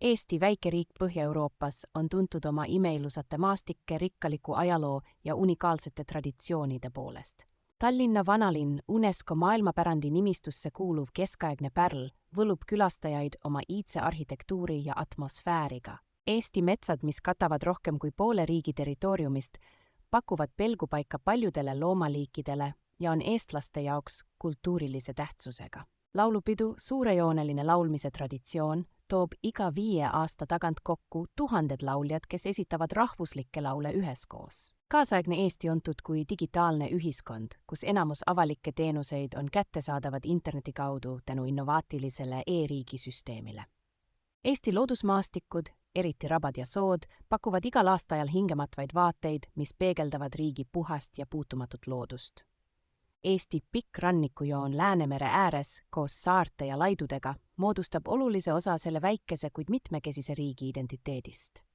Eesti, väike riik Põhja-Euroopas, on tuntud oma imeilusate maastike, rikkaliku ajaloo ja unikaalsete traditsioonide poolest. Tallinna vanalinn, UNESCO maailmapärandi nimistusse kuuluv keskaegne pärl, võlub külastajaid oma iidse arhitektuuri ja atmosfääriga. Eesti metsad, mis katavad rohkem kui poole riigi territooriumist, pakuvad pelgupaika paljudele loomaliikidele ja on eestlaste jaoks kultuurilise tähtsusega. Laulupidu, suurejooneline laulmise traditsioon, toob iga 5 aasta tagant kokku tuhanded lauljad, kes esitavad rahvuslikke laule üheskoos. Kaasaegne Eesti on tuntud kui digitaalne ühiskond, kus enamus avalikke teenuseid on kättesaadavad interneti kaudu tänu innovaatilisele e-riigi süsteemile. Eesti loodusmaastikud, eriti rabad ja sood, pakuvad igal aastaajal hingematvaid vaateid, mis peegeldavad riigi puhast ja puutumatut loodust. Eesti pikk rannikujoon Läänemere ääres koos saarte ja laidudega moodustab olulise osa selle väikese, kuid mitmekesise riigi identiteedist.